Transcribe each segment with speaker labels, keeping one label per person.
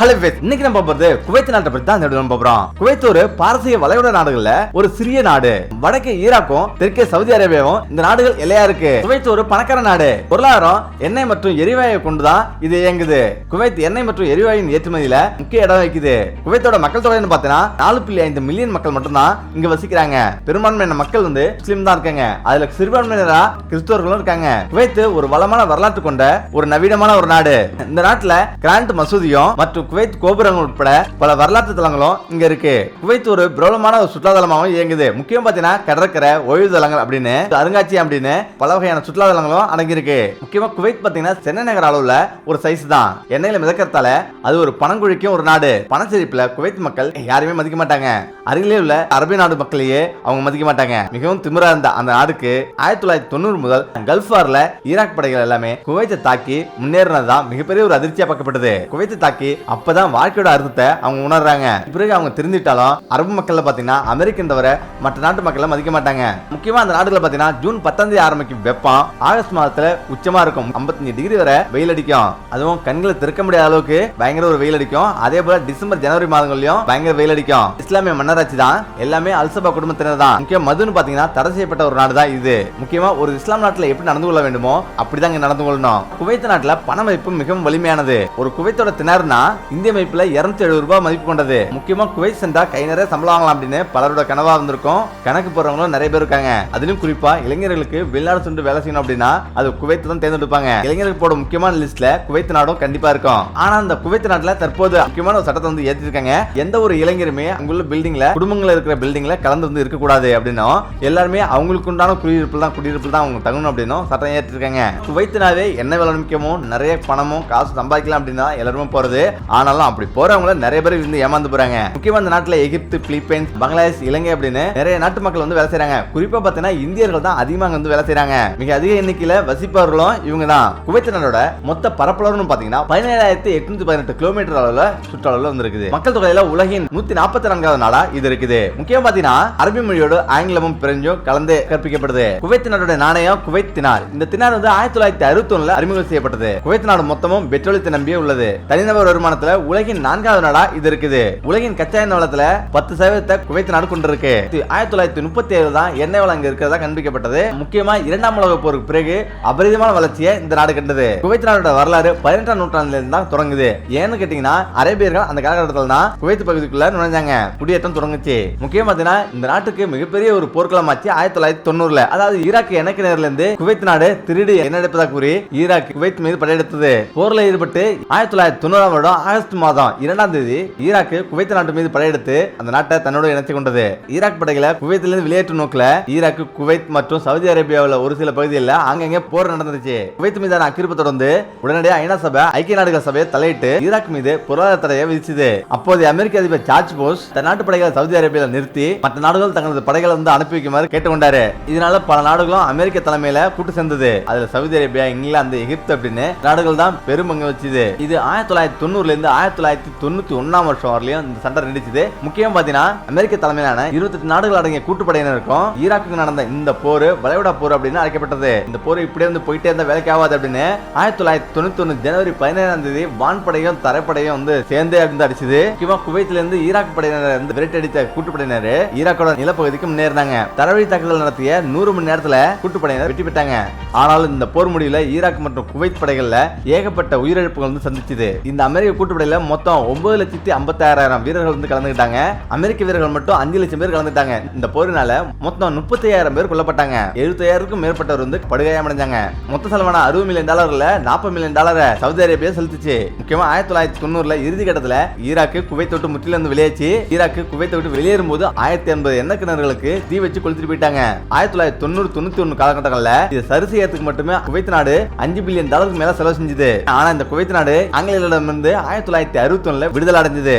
Speaker 1: Hello friends, இன்னைக்கு நம்ம பார்ப்பது குவைத் நாட்டை பத்தி தான் இந்த போறோம். குவைத் ஒரு பாரசீக வளைகுடா நாடுகள்ல ஒரு சிறிய நாடு. வடக்கே ஈராக்கும் தெற்கே சவுதி அரேபியாவும் இந்த நாடுகள் எல்லையா இருக்கு. குவைத் ஒரு பணக்கார நாடு. பொருளாதாரம் எண்ணெய் மற்றும் எரிவாயுவை கொண்டுதான் இது இயங்குது. குவைத் எண்ணெய் மற்றும் எரிவாயுவின் ஏற்றுமதியில முக்கிய இடம் வகிக்குது. குவைத்தோட மக்கள் தொகைன்னு பார்த்தீங்கன்னா 4.5 மில்லியன் மக்கள் மட்டும்தான் இங்க வசிக்கிறாங்க. பெரும்பான்மையான மக்கள் முஸ்லீம் தான் இருக்காங்க. அதுல சிறுபான்மையினரா கிறிஸ்தவர்களும் இருக்காங்க. குவைத் ஒரு வளமான வரலாற்று கொண்ட ஒரு நவீனமான ஒரு நாடு. இந்த நாட்டுல கிராண்ட் மசூதியும் மற்றும் குவைத் கோபுரங்கள் உட்பட பல வரலாற்று தலங்களும் இங்க இருக்கு. குவைத் ஒரு பிரபலமான ஒரு சுற்றுலா தலமாகவும் இயங்குது. முக்கியம் பாத்தீங்கன்னா கடற்கரை, ஓய்வு தலங்கள் அப்படின்னு அருங்காட்சியம் அப்படின்னு பல வகையான சுற்றுலா தலங்களும் அடங்கி இருக்கு. முக்கியமா குவைத் பாத்தீங்கன்னா சென்னை நகர அளவுல ஒரு சைஸ் தான். எண்ணெயில மிதக்கிறதால அது ஒரு பணங்குழிக்கும் ஒரு நாடு. பணச்செழிப்புல குவைத் மக்கள் யாருமே மதிக்க மாட்டாங்க. அருகிலே உள்ள அரபி நாடு மக்களையே அவங்க மதிக்க மாட்டாங்க. மிகவும் திமிரா இருந்த அந்த நாடுக்கு 1990 முதல் கல்ஃப் வார்ல ஈராக் படைகள் எல்லாமே குவைத்தை தாக்கி முன்னேறினதுதான் மிகப்பெரிய ஒரு அதிர்ச்சியா பார்க்கப்பட்டது. குவைத்தை தாக்கி அப்பதான் வாழ்க்கையோட அர்த்தத்தை அவங்க உணர்றாங்க. பிறகு அவங்க தெரிஞ்சிட்டாலும் அரபு மக்கள் பாத்தீங்கன்னா அமெரிக்கன் தவிர மற்ற நாட்டு மக்களை மதிக்க மாட்டாங்க. முக்கியமா அந்த நாடுகளை பாத்தீங்கன்னா ஜூன் 10 ஆரம்பிக்கும் வெப்பம் ஆகஸ்ட் மாதத்துல உச்சமா இருக்கும். 55 டிகிரி வரை வெயில் அடிக்கும். அதுவும் கண்களை திறக்க முடியாத அளவுக்கு பயங்கர ஒரு வெயில் அடிக்கும். அதே போல டிசம்பர் ஜனவரி மாதங்களையும் பயங்கர வெயில் அடிக்கும். இஸ்லாமிய மன்னராட்சி தான். எல்லாமே அல்சபா குடும்பத்தினர் தான். முக்கியம் மதுன்னு பாத்தீங்கன்னா தடை செய்யப்பட்ட ஒரு நாடு தான் இது. முக்கியமா ஒரு இஸ்லாம் நாட்டுல எப்படி நடந்து கொள்ள வேண்டுமோ அப்படிதான் இங்க நடந்து கொள்ளணும். குவைத் நாட்டுல பண மதிப்பு மிகவும் வலிமையானது. ஒரு குவைத்தோட தினார்னா இந்திய மதிப்புல 270 ரூபாய் மதிப்பு கொண்டது. முக்கியமா குவைத் சென்றா கை நிறைய சம்பளம் வாங்கலாம் அப்படின்னு பலரோட கனவா வந்திருக்கும். கணக்கு போறவங்களும் நிறைய பேர் இருக்காங்க. அதிலும் குறிப்பா இளைஞர்களுக்கு வெளிநாடு சென்று வேலை செய்யணும் அப்படின்னா அது குவைத் தான் தேர்ந்தெடுப்பாங்க. இளைஞர்கள் போட முக்கியமான லிஸ்ட்ல குவைத் நாடும் கண்டிப்பா இருக்கும். ஆனா அந்த குவைத் நாட்டுல தற்போது முக்கியமான ஒரு சட்டத்தை ஏற்றிருக்காங்க. எந்த ஒரு இளைஞருமே அங்குள்ள பில்டிங்ல குடும்பங்கள் இருக்கிற பில்டிங்ல கலந்து இருக்க கூடாது அப்படின்னும் எல்லாருமே அவங்களுக்கு உண்டான குடியிருப்பு தான் அவங்க தங்கணும் அப்படின்னும் சட்டம் ஏற்றிருக்காங்க. குவைத்னாவே என்ன வேலை முக்கியமோ நிறைய பணமும் காசு சம்பாதிக்கலாம் அப்படின்னா எல்லாருமே போறது. ஆனாலும் அப்படி போறவங்கள நிறைய பேர் ஏமாந்து போறாங்க. முக்கியமா இந்த நாட்டுல எகிப்து, பிலிப்பைன்ஸ், பங்களாதேஷ், இலங்கை அப்படின்னு நிறைய நாட்டு மக்கள் வேலை செய்யறாங்க. குறிப்பா பாத்தீங்கன்னா இந்தியர்கள் தான் அதிகமாக வேலை செய்யறாங்க. மிக அதிக எண்ணிக்கையில வசிப்பவர்களும் இவங்க தான். குவைத் நாடோட மொத்த பரப்பளவுன்னு பாத்தீங்கன்னா 17,818 கிலோமீட்டர் அளவுல சுற்றளவுல இருக்குது. மக்கள் தொகையில உலகின் 144வது நாடா இது இருக்குது. முக்கியம் பாத்தீங்கன்னா அரபி மொழியோடு ஆங்கிலமும் பிரெஞ்சும் கலந்து கற்பிக்கப்படுது. குவைத் நாடோட நாணயம் குவைத் தினார். இந்த தினார் 1961 அறிமுகம் செய்யப்பட்டது. குவைத் நாடு மொத்தமும் பெட்ரோலியத்தை நம்பியே உள்ளது. தனிநபர் வருமானத்துல உலகின் 4வது நாடா இது இருக்குது. உலகின் கச்சா எண்ணெய் வளத்துல 10% குவைத் நாடு கொண்டிருக்கு. 1937 தான் எண்ணெய் வளம் அங்க இருக்கிறதா கண்டுபிடிக்கப்பட்டது. முக்கியமா 2ஆம் உலக போருக்கு பிறகு அபரிதமான வளர்ச்சியை இந்த நாடு கண்டது. குவைத் நாடோட வரலாறு 18ஆம் நூற்றாண்டுல இருந்து தான் தொடங்குது. ஏன்னு கேட்டீங்கன்னா அரேபியர்கள் அந்த காலகட்டத்தில் தான் குவைத் பகுதிக்குள்ள நுழைஞ்சாங்க. குடியேற்றம் தொடங்குச்சு. முக்கியமா பாத்தீங்கன்னா இந்த நாட்டுக்கு மிகப்பெரிய ஒரு போர்க்களமாச்சு 1990. அதாவது ஈராக் எண்ணெய் நேரில் இருந்து குவைத் நாடு திருடி எண்ணெய் எடுப்பதா கூறி ஈராக் குவைத் மீது படையெடுத்தது. போர்ல ஈடுபட்டு 1990 வருடம் ஆகஸ்ட் மாதம் 2ஆம் தேதி ஈராக் குவைத் நாட்டு மீது படையெடுத்து அந்த நாட்டை தன்னோடு இணைத்துக் கொண்டது. ஈராக் படைகளை குவைத்திலிருந்து வெளியேற்றும் நோக்கில ஈராக், குவைத் மற்றும் சவுதி அரேபியாவில் ஒரு சில பகுதிகளில் அங்கங்கே போர் நடந்துச்சு. குவைத் மீதான அக்கிரமத்தை தொடர்ந்து உடனடியாக ஐநா சபை, ஐக்கிய நாடுகள் சபையை தலையிட்டு ஈராக் மீது பொருளாதார தடையை விதிச்சது. அப்போது அமெரிக்க அதிபர் ஜார்ஜ் புஷ் தன் நாட்டு படைகளை சவுதி அரேபியாவில் நிறுத்தி மற்ற நாடுகள் தங்களது படைகளை அனுப்பி வைக்குமாறு கேட்டுக்கொண்டாரு. இதனால பல நாடுகளும் அமெரிக்க தலைமையில கூட்டு சேர்ந்தது. அதுல சவுதி அரேபியா, இங்கிலாந்து, எகிப்து அப்படின்னு நாடுகள் தான் பெரும் பங்கு வச்சுது. இது 1990 இருந்து 1991 வருஷம் வரலையும் இந்த சண்டை நீடிச்சது. முக்கியம் பாத்தீங்கன்னா அமெரிக்க தலைமையிலான 28 நாடுகள் அடங்கிய கூட்டுப்படையினருக்கும் ஈராக்கு நடந்த இந்த போர் வளைகுடா போர் அப்படின்னு அழைக்கப்பட்டது. இந்த போர் இப்படியே போயிட்டே இருந்த வேலைக்கு ஆகாது அப்படின்னு 1991 ஜனவரி 17ஆம் தேதி வான்படையும் தரைப்படையும் சேர்ந்து அடிச்சது. முக்கியமா குவைத்தில இருந்து ஈராக் படையினர் விரட்டி அடித்த கூட்டுப்படையினர் ஈராக்கோட நிலப்பகுதிக்கு முன்னேறினாங்க. தரவழி தாக்குதல் நடத்திய 100 மணி நேரத்துல கூட்டுப்படையினர் வெற்றி பெற்றாங்க. ஆனாலும் இந்த போர் முடிவில் ஈராக் மற்றும் குவைத் படைகள்ல ஏகப்பட்ட உயிரிழப்புகள் சந்திச்சது. இந்த அமெரிக்க கூட்டுப்படையில மொத்தம் 9,56,000 வீரர்கள் கலந்துட்டாங்க. அமெரிக்க வீரர்கள் மட்டும் 5 லட்சம் பேர் கலந்துட்டாங்க. இந்த போரினால மொத்தம் 35,000 பேர் கொல்லப்பட்டாங்க. 70,000க்கும் மேற்பட்டவர் படுகாயமடைஞ்சாங்க. மொத்த செலவான $60 மில்லியன் $40 மில்லியன் சவுதி அரேபியா செலுத்துச்சு. முக்கியமா 1990 இறுதி கட்டத்துல ஈராக்கு குவைத்தை விட்டு முற்றிலும் வெளியேச்சு. ஈராக்கு குவைத்தை விட்டு வெளியேறும் போது 1080 எண்ணெய் கிணறுகளுக்கு தீ வச்சு கொளுத்திட்டு போயிட்டாங்க. 1990-91 காலகட்டங்கள்ல இது சரி செய்யறதுக்கு மட்டுமே குவைத் நாடு $5 பில்லியன் மேல செலவு செஞ்சது. ஆனா இந்த குவைத் நாடு ஆங்கிலேயர்களிடமிருந்து 1961 விடுதலை அடைஞ்சது.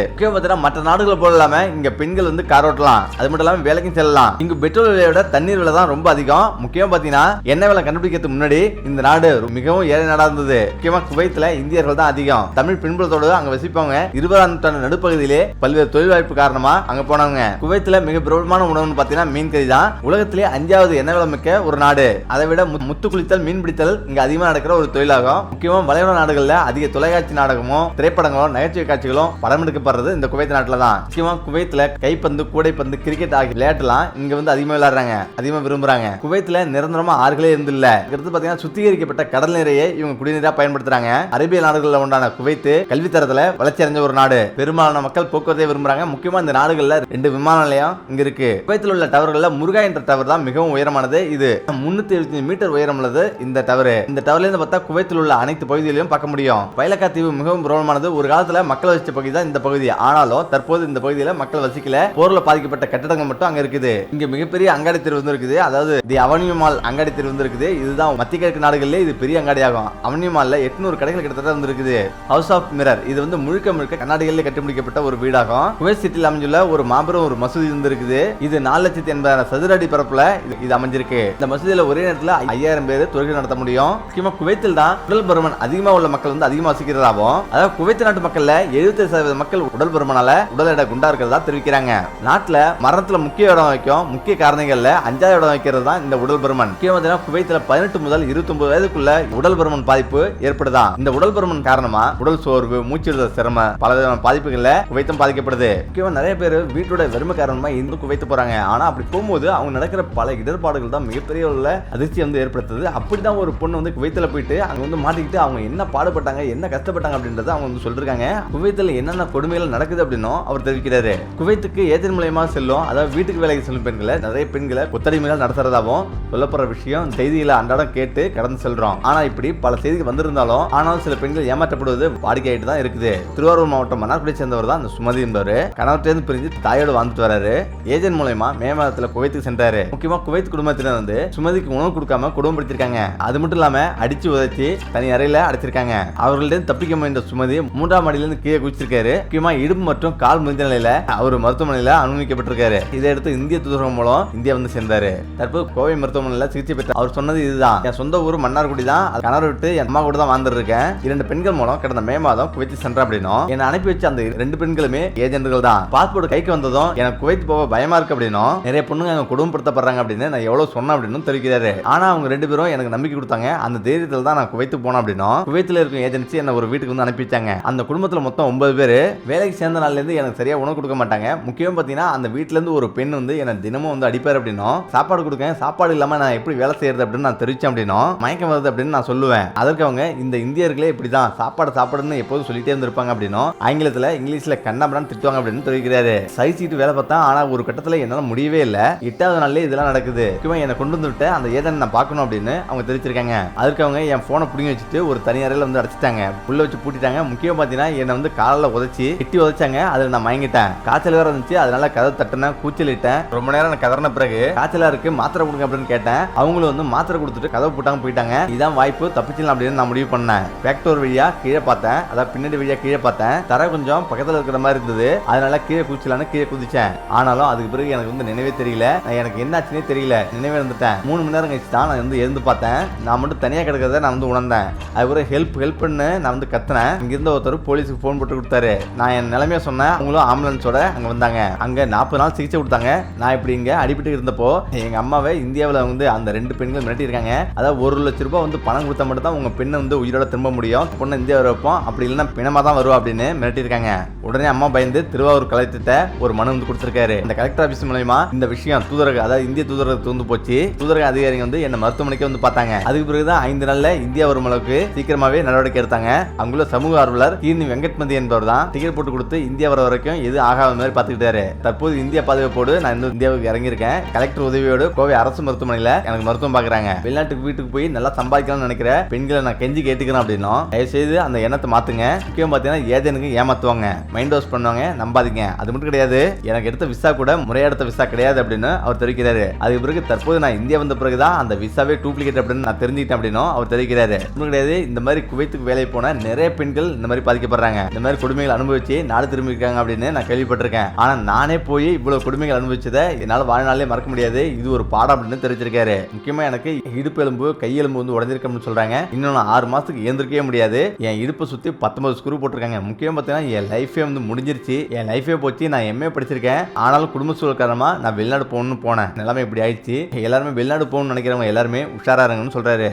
Speaker 1: மற்ற நாடுகள் போல இல்லாம இங்க பெண்கள் கார் ஓட்டலாம். அது மட்டும் இல்லாம வேலைக்கும் செல்லலாம். இங்க பெட்ரோல் விலையோட தண்ணீர் விலை தான் ரொம்ப அதிகம். முக்கியம் பாத்தீங்கன்னா எண்ணெய் விலை கண்டுபிடிக்கிறதுக்கு முன்னாடி இந்த நாடு மிகவும் ஏழை நாடா இருந்தது. முக்கியமா குவைத்ல இந்தியர்கள் தான் அதிகம். தமிழ் பின்புலத்தோடு அங்க வசிப்பவங்க 20ஆம் நூற்றாண்டு நடுப்பகுதியிலே பல்வேறு தொழில் வாய்ப்பு காரணமா அங்க போனவங்க. குவைத்ல மிக பிரபலமான உணவுன்னு பாத்தீங்கன்னா மீன் கறி தான். உலகத்திலே 5வது எண்ணெய் விலை மிக்க ஒரு நாடு. அதை விட முத்து குளித்தல், மீன் பிடித்தல் இங்க அதிகமா நடக்கிற ஒரு தொழிலாகும். முக்கியமா வளைகுடா நாடுகள்ல அதிக தொலைக்காட்சி நாடகமும் திரைப்பட திரைப்படங்களும் நகைச்சுவை காட்சிகளும் படம் எடுக்கப்படுறது இந்த குவைத் நாட்டுல தான். முக்கியமா குவைத்ல கைப்பந்து, கூடைப்பந்து, கிரிக்கெட் ஆகிய விளையாட்டுலாம் இங்க வந்து அதிகமா விளையாடுறாங்க, அதிகமா விரும்புறாங்க. குவைத்ல நிரந்தரமா ஆறுகளே இருந்தில்ல. அடுத்து பாத்தீங்கன்னா சுத்திகரிக்கப்பட்ட கடல் நீரையே இவங்க குடிநீரா பயன்படுத்துறாங்க. அரேபிய நாடுகள்ல உண்டான குவைத் கல்வி தரத்துல வளர்ச்சி அடைஞ்ச ஒரு நாடு. பெரும்பாலான மக்கள் போக்குவரத்தை விரும்புறாங்க. முக்கியமா இந்த நாடுகள்ல 2 விமான நிலையம் இங்க இருக்கு. குவைத்தில் உள்ள டவர்கள்ல முருகா என்ற டவர் தான் மிகவும் உயரமானது. இது 375 மீட்டர் உயரம் உள்ளது இந்த டவர். இந்த டவர்ல இருந்து பார்த்தா குவைத்தில் உள்ள அனைத்து பகுதிகளையும் பார்க்க முடியும். பைலக்கா தீவு மிகவும் பிரபலமானது. ஒரு காலத்துல மக்கள் வசிச்ச பகுதி தான் இந்த பகுதி. ஆனாலும் தற்போது இந்த பகுதியில மக்கள் வசிக்கல. போர்ல பாதிக்கப்பட்ட கட்டடங்கள் மட்டும் அங்க இருக்குது. இங்க மிகப்பெரிய அங்காடி தெரு வந்து இருக்குது. அதாவது தி அவென்யூ மால் அங்காடி தெரு வந்து இருக்குது. இதுதான் மத்திய கிழக்கு நாடுகளிலே இது பெரிய அங்காடி ஆகும். அவென்யூ மால்ல 800 கடைகள் கிட்டத்தட்ட வந்து இருக்குது. ஹவுஸ் ஆஃப் மிரர் இது வந்து முழுக்க கண்ணாடிகளில் கட்டிமுடிக்கப்பட்ட ஒரு வீடாகும். குவைத் சிட்டியில் அமைஞ்சுள்ள ஒரு மாபெரும் ஒரு மசூதி வந்து இருக்குது. இது 4,80,000 சதுர அடி பரப்புல இது அமைஞ்சிருக்கு. இந்த மசூதியில ஒரே நேரத்தில் 5000 பேர் தொழுகை நடத்த முடியும். முக்கியமா குவைத்தில் தான் உடல் பருமன் அதிகமா உள்ள மக்கள் வந்து அதிகமா வசிக்கிறதாகவும், அதாவது குவைத் நாட்டு மக்கள்ல 70% மக்கள் உடல் பருமனால உடல் எடை குண்டா இருக்கிறதா தெரிவிக்கிறாங்க. நாட்டுல மரணத்துல முக்கிய இடம் வைக்கும் முக்கிய காரணங்கள்ல 5வது இடம் வைக்கிறது தான் இந்த உடல் பருமன். முக்கியமா குவைத்துல 18 முதல் 29 வயதுக்குள்ள உடல் பருமன் பாதிப்பு ஏற்படுதா. இந்த உடல் பருமன் காரணமா உடல் சோர்வு, மூச்சு சிரமம், பல விதமான பாதிப்புகள்ல குவைத்தும் பாதிக்கப்படுது. முக்கியமா நிறைய பேர் வீட்டோட வறுமை காரணமா இந்து குவைத்து போறாங்க. ஆனா அப்படி போகும்போது அவங்க நடக்கிற பல இடர்பாடுகள் தான் மிகப்பெரிய உள்ள அதிர்ச்சி வந்து ஏற்படுத்துது. அப்படிதான் ஒரு பொண்ணு வந்து குவைத்துல போயிட்டு அங்க வந்து மாட்டிக்கிட்டு அவங்க என்ன பாடுபட்டாங்க, என்ன கஷ்டப்பட்டாங்க அப்படின்றத அவங்க வந்து சொல்லிருக்காங்க. குவைத்துல என்னென்ன கொடுமைகள் நடக்குது அப்படின்னும் அவர் தெரிவிக்கிறாரு. குவைத்துக்கு ஏஜென்ட் மூலமா செல்லும், அதாவது வீட்டுக்கு வேலைக்கு செல்லும் பெண்களை நிறைய பெண்களை கொத்தடிமைகள் நடத்துறதாகவும் சொல்லப்படுற விஷயம் செய்திகளை அன்றாடம் கேட்டு கடந்து செல்றோம். ஆனா இப்படி பல செய்திகள் வந்திருந்தாலும் ஆனாலும் சில பெண்கள் ஏமாற்றப்படுவது வாடிக்கையாயிட்டு தான் இருக்குது. திருவாரூர் மாவட்டம் மன்னார்குடியை சேர்ந்தவர் தான் அந்த சுமதி என்பவர். கணவர்கிட்ட பிரிஞ்சு தாயோடு வாழ்ந்துட்டு வராரு. ஏஜென்ட் மூலமா மே மாதத்துல குவைத்துக்கு சென்றாரு. முக்கியமா குவைத் குடும்பத்தினர் வந்து சுமதிக்கு உணவு கொடுக்காம குடும்பப்படுத்திருக்காங்க. அது மட்டும் இல்லாம அடிச்சு உதச்சி தனி அறையில அடைச்சிருக்காங்க. அவர்களிடம் தப்பிக்க முயன்ற சுமதி 3ஆம் மாடியிலிருந்து கீழே குதிச்சிருக்காரு. முக்கியமா இடுப்பு மற்றும் கால் முறிந்த நிலையில அவர் மருத்துவமனையில அனுமதிக்கப்பட்டிருக்காரு. இதையடுத்து இந்திய தூதரகம் மூலம் இந்தியா வந்து சேர்ந்தாரு. தற்போது கோவை மருத்துவமனையில சிகிச்சை பெற்ற அவர் சொன்னது இதுதான், என் சொந்த ஊர் மன்னார்குடி தான், கணவர் விட்டு என் அம்மா கூட தான் வாழ்ந்துட்டு இருக்கேன். 2 பெண்கள் மூலம் கடந்த மே மாதம் குவைத்து சென்ற அப்படின்னும், என்னை அனுப்பி வச்ச அந்த 2 பெண்களுமே ஏஜென்ட்கள் தான். பாஸ்போர்ட் கைக்கு வந்ததும் எனக்கு குவைத் போக பயமா இருக்கு அப்படின்னும், நிறைய பொண்ணுங்க அங்க குடும்பப்படுத்தப்படுறாங்க அப்படின்னு நான் எவ்வளவு சொன்னேன் அப்படின்னு தெரிவிக்கிறாரு. ஆனா அவங்க 2 பேரும் எனக்கு நம்பிக்கை கொடுத்தாங்க. அந்த தைரியத்தில் தான் நான் குவைத்து போனேன் அப்படின்னும், குவைத்தில் இருக்கும் ஏஜென்சி என்ன ஒரு வீட்டுக்கு வந்து அனுப்பி வச்சாங்க. அந்த குடும்பத்துல மொத்தம் 9 பேர். வேலைக்கு சேர்ந்த நாள்ல இருந்து எனக்கு சரியா உணவு கொடுக்க மாட்டாங்க. முக்கியம் பாத்தீங்கன்னா அந்த வீட்டுல இருந்து ஒரு பெண் வந்து என்ன தினமும் வந்து அடிப்பார் அப்படின்னும், சாப்பாடு கொடுக்கேன், சாப்பாடு இல்லாம நான் எப்படி வேலை செய்யறது அப்படின்னு நான் தெரிவிச்சேன் அப்படின்னும், மயக்கம் வருது அப்படின்னு நான் சொல்லுவேன். அதற்கு அவங்க இந்த இந்தியர்களே இப்படிதான் சாப்பாடுன்னு எப்போதும் சொல்லிட்டே இருந்திருப்பாங்க அப்படின்னும், ஆங்கிலத்துல இங்கிலீஷ்ல கண்ணாபடான்னு திட்டுவாங்க அப்படின்னு தெரிவிக்கிறாரு. சைட் வேலை பார்த்தா ஆனா ஒரு கட்டத்துல என்னால முடியவே இல்ல. 8வது நாள்லயே இதெல்லாம் நடக்குது. முக்கியமா என்னை கொண்டு வந்து விட்டு அந்த ஏஜென்ட் நான் பார்க்கணும் அப்படின்னு அவங்க தெரிவிச்சிருக்காங்க. அதுக்கு அவங்க என் போனை புடிங்கி வச்சுட்டு ஒரு தனி அறையில வந்து அடைச்சிட்டாங்க. உள்ள வச்சு பூட்டிட்டாங்க. முக்கியம் பாத்தீங்கன்னா என்னை வந்து காலில் உதச்சி கிட்டி உதச்சாங்க. அதுல நான் மயங்கிட்டேன். காய்ச்சல் வேற இருந்துச்சு. அதனால கதவு தட்டினேன், கூச்சலிட்டேன். ரொம்ப நேரம் கதறின பிறகு காய்ச்சலா இருக்கு, மாத்திரை கொடுங்க அப்படின்னு கேட்டேன். அவங்களும் வந்து மாத்திரை கொடுத்துட்டு கதவு போட்டாங்க, போயிட்டாங்க. இதான் வாய்ப்பு, தப்பிச்சிடலாம் அப்படின்னு நான் முடிவு பண்ணேன். பேக்டோர் வழியா கீழே பார்த்தேன், அதாவது பின்னாடி வழியா கீழே பார்த்தேன். தர கொஞ்சம் பக்கத்துல இருக்கிற மாதிரி இருந்தது. அதனால கீழே குதிச்சலான்னு கீழே குதிச்சேன். ஆனாலும் அதுக்கு பிறகு எனக்கு வந்து நினைவே தெரியல. எனக்கு என்ன ஆச்சுன்னே தெரியல. நினைவே இருந்துட்டேன். 3 மணி நேரம் கழிச்சு தான் நான் வந்து எழுந்து பார்த்தேன். நான் மட்டும் தனியா கிடக்கிறத நான் வந்து உணர்ந்தேன். அதுக்கப்புறம் ஹெல்ப்னு நான் வந்து கத்துனேன். இங்க இருந்த ஒருத்தர் போலீஸுக்கு போன் போட்டு கொடுத்தாரு. நான் என் நிலைமைய சொன்னேன். அவங்களும் ஆம்புலன்ஸோட அங்க வந்தாங்க. அங்க 40 நாள் சிகிச்சை கொடுத்தாங்க. நான் இப்படி இங்க அடிபட்டு இருந்தப்போ எங்க அம்மாவை இந்தியாவில் வந்து அந்த 2 பெண்கள் மிரட்டி இருக்காங்க. அதாவது 1 லட்சம் ரூபாய் வந்து பணம் கொடுத்தா மட்டும் தான் உங்க பெண்ணை வந்து உயிரோட திரும்ப முடியும், பொண்ணை இந்தியா வைப்போம், அப்படி இல்லைன்னா பிணமா தான் வருவா அப்படின்னு மிரட்டி இருக்காங்க. உடனே அம்மா பயந்து திருவாரூர் கலெக்டர்கிட்ட ஒரு மனு வந்து கொடுத்திருக்காரு. இந்த கலெக்டர் ஆபீஸ் மூலமா இந்த விஷயம் தூதரக, அதாவது இந்திய தூதரகத்துக்கு வந்து போச்சு. தூதரக அதிகாரிகள் வந்து என்ன மருத்துவமனைக்கு வந்து பார்த்தாங்க. அதுக்கு பிறகுதான் 5 நாள்ல இந்தியா வரும் அளவுக்கு சீக்கிரமாவே நடவடிக்கை எடுத்தாங்க. அங்குள்ள சமூக ஆர்வலர் கீர்னி வெங்கட்மதி என்பவர் தான் டிக்கெட் போட்டு கொடுத்து இந்தியா வர வரைக்கும் எது ஆகாத மாதிரி பார்த்துக்கிட்டாரு. தற்போது இந்தியா பாதுகாப்போடு நான் இந்த இந்தியாவுக்கு இறங்கியிருக்கேன். கலெக்டர் உதவியோடு கோவை அரசு மருத்துவமனையில எனக்கு மருத்துவம் பாக்குறாங்க. வெளிநாட்டுக்கு வீட்டுக்கு போய் நல்லா சம்பாதிக்கலாம்னு நினைக்கிற பெண்களை நான் கெஞ்சி கேட்டுக்கிறேன் அப்படின்னும், தயவுசெய்து அந்த எண்ணத்தை மாத்துங்க. முக்கியம் பார்த்தீங்கன்னா ஏஜென்ட்க்கு ஏமாத்துவாங்க, மைண்ட் வாஷ் பண்ணுவாங்க, நம்பாதீங்க. அது மட்டும் கிடையாது, எனக்கு எடுத்த விசா கூட முறையெடுத்த விசா கிடையாது அப்படின்னு அவர் தெரிவிக்கிறாரு. அதுக்கு பிறகு தற்போது நான் இந்தியா வந்த பிறகுதான் அந்த விசாவே டூப்ளிகேட் அப்படின்னு நான் தெரிஞ்சுக்கிட்டேன் அப்படின்னும் அவர் தெரிவிக்கிறாரு. ஒன்றும் கிடையாது, இந்த மாதிரி குவைத்துக்கு வேலை போன நிறைய பெண்கள் இந்த மாதிரி பாதிக்கப்படுறாங்க, இந்த மாதிரி கொடுமைகள் அனுபவிச்சு நாடு திரும்பி இருக்காங்க அப்படின்னு நான் கேள்விப்பட்டிருக்கேன். ஆனா நானே போய் இவ்வளவு கொடுமைகள் அனுபவிச்சதை என்னால் வாழ்நாளே மறக்க முடியாது. இது ஒரு பாடம் அப்படின்னு தெரிவிச்சிருக்காரு. முக்கியமா எனக்கு இடுப்பு எலும்பு, கையெலும்பு வந்து உடஞ்சிருக்கணும்னு சொல்றாங்க. இன்னும் நான் 6 மாசத்துக்கு ஏந்திருக்கவே முடியாது. என் இடுப்பை சுத்தி 19 ஸ்க்ரூ போட்டிருக்காங்க. முக்கியம் பார்த்தீங்கன்னா என் லைஃபே வந்து முடிஞ்சிருச்சு. என் லைஃபே போச்சு. நான் எம்ஏ படிச்சிருக்கேன். ஆனாலும் குடும்ப சூழல் காரணமா நான் வெளிநாடு போகணும்னு போனேன். நிலைமை இப்படி ஆயிடுச்சு. எல்லாருமே வெளிநாடு போகணும்னு நினைக்கிறவங்க எல்லாருமே உஷாரா இருங்கன்னு சொல்றாரு.